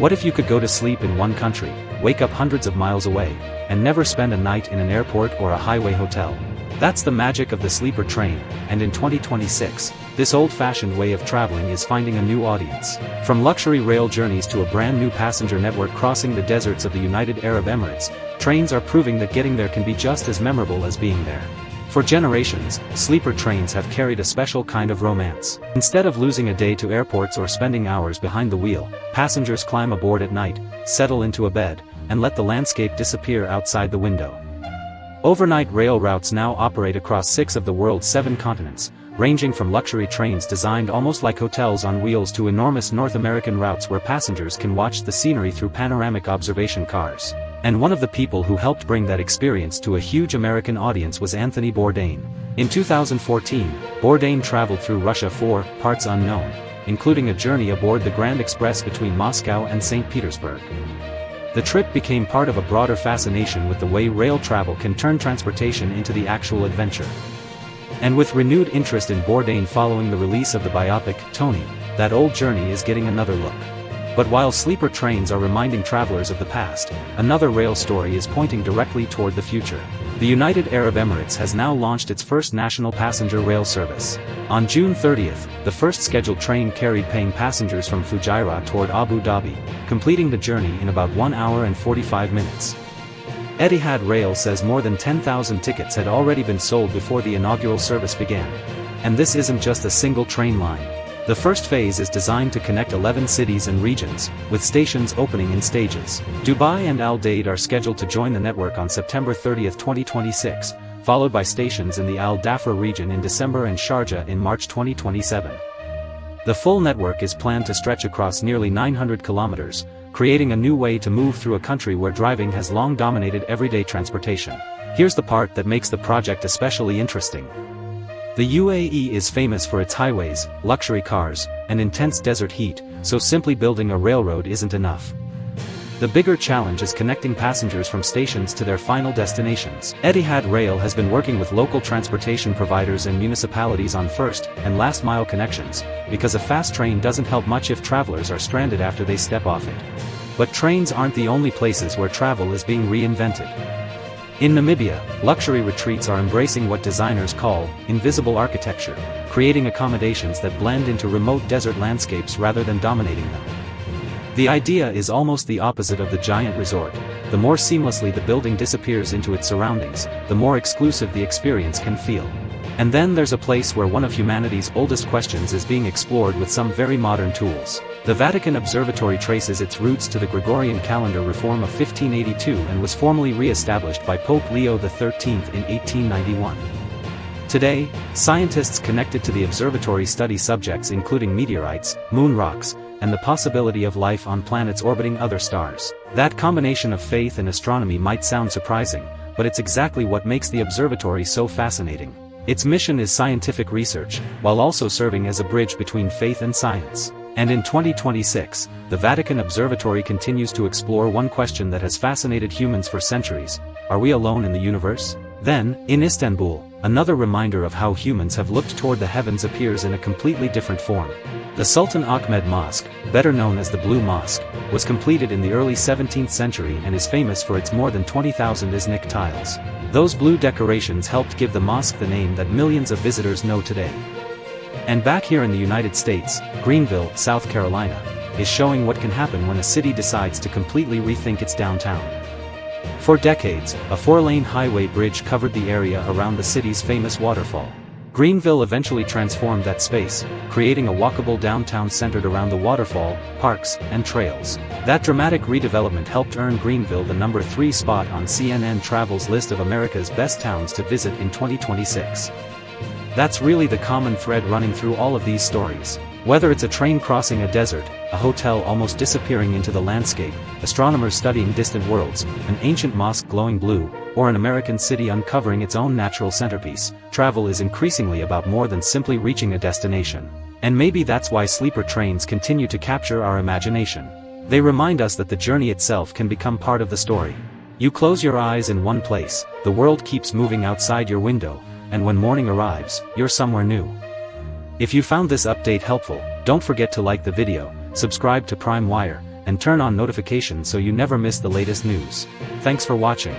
What if you could go to sleep in one country, wake up hundreds of miles away, and never spend a night in an airport or a highway hotel? That's the magic of the sleeper train, and in 2026, this old-fashioned way of traveling is finding a new audience. From luxury rail journeys to a brand new passenger network crossing the deserts of the United Arab Emirates, trains are proving that getting there can be just as memorable as being there. For generations, sleeper trains have carried a special kind of romance. Instead of losing a day to airports or spending hours behind the wheel, passengers climb aboard at night, settle into a bed, and let the landscape disappear outside the window. Overnight rail routes now operate across 6 of the world's 7 continents, ranging from luxury trains designed almost like hotels on wheels to enormous North American routes where passengers can watch the scenery through panoramic observation cars. And one of the people who helped bring that experience to a huge American audience was Anthony Bourdain. In 2014, Bourdain traveled through Russia for parts unknown, including a journey aboard the Grand Express between Moscow and St. Petersburg. The trip became part of a broader fascination with the way rail travel can turn transportation into the actual adventure. And with renewed interest in Bourdain following the release of the biopic, Tony, that old journey is getting another look. But while sleeper trains are reminding travelers of the past, another rail story is pointing directly toward the future. The United Arab Emirates has now launched its first national passenger rail service. On June 30th, the first scheduled train carried paying passengers from Fujairah toward Abu Dhabi, completing the journey in about 1 hour and 45 minutes. Etihad Rail says more than 10,000 tickets had already been sold before the inaugural service began. And this isn't just a single train line. The first phase is designed to connect 11 cities and regions, with stations opening in stages. Dubai and Al Dade are scheduled to join the network on September 30, 2026, followed by stations in the Al Dhafra region in December and Sharjah in March 2027. The full network is planned to stretch across nearly 900 kilometers, creating a new way to move through a country where driving has long dominated everyday transportation. Here's the part that makes the project especially interesting. The UAE is famous for its highways, luxury cars, and intense desert heat, so simply building a railroad isn't enough. The bigger challenge is connecting passengers from stations to their final destinations. Etihad Rail has been working with local transportation providers and municipalities on first and last mile connections, because a fast train doesn't help much if travelers are stranded after they step off it. But trains aren't the only places where travel is being reinvented. In Namibia, luxury retreats are embracing what designers call invisible architecture, creating accommodations that blend into remote desert landscapes rather than dominating them. The idea is almost the opposite of the giant resort. The more seamlessly the building disappears into its surroundings, the more exclusive the experience can feel. And then there's a place where one of humanity's oldest questions is being explored with some very modern tools. The Vatican Observatory traces its roots to the Gregorian calendar reform of 1582 and was formally re-established by Pope Leo XIII in 1891. Today, scientists connected to the observatory study subjects including meteorites, moon rocks, and the possibility of life on planets orbiting other stars. That combination of faith and astronomy might sound surprising, but it's exactly what makes the observatory so fascinating. Its mission is scientific research, while also serving as a bridge between faith and science. And in 2026, the Vatican Observatory continues to explore one question that has fascinated humans for centuries: are we alone in the universe? Then, in Istanbul, another reminder of how humans have looked toward the heavens appears in a completely different form. The Sultan Ahmed Mosque, better known as the Blue Mosque, was completed in the early 17th century and is famous for its more than 20,000 Iznik tiles. Those blue decorations helped give the mosque the name that millions of visitors know today. And back here in the United States, Greenville, South Carolina, is showing what can happen when a city decides to completely rethink its downtown. For decades, a 4-lane highway bridge covered the area around the city's famous waterfall. Greenville eventually transformed that space, creating a walkable downtown centered around the waterfall, parks, and trails. That dramatic redevelopment helped earn Greenville the number 3 spot on CNN Travel's list of America's best towns to visit in 2026. That's really the common thread running through all of these stories. Whether it's a train crossing a desert, a hotel almost disappearing into the landscape, astronomers studying distant worlds, an ancient mosque glowing blue, or an American city uncovering its own natural centerpiece, travel is increasingly about more than simply reaching a destination. And maybe that's why sleeper trains continue to capture our imagination. They remind us that the journey itself can become part of the story. You close your eyes in one place, the world keeps moving outside your window, and when morning arrives, you're somewhere new. If you found this update helpful, don't forget to like the video, subscribe to Prime Wire, and turn on notifications so you never miss the latest news. Thanks for watching.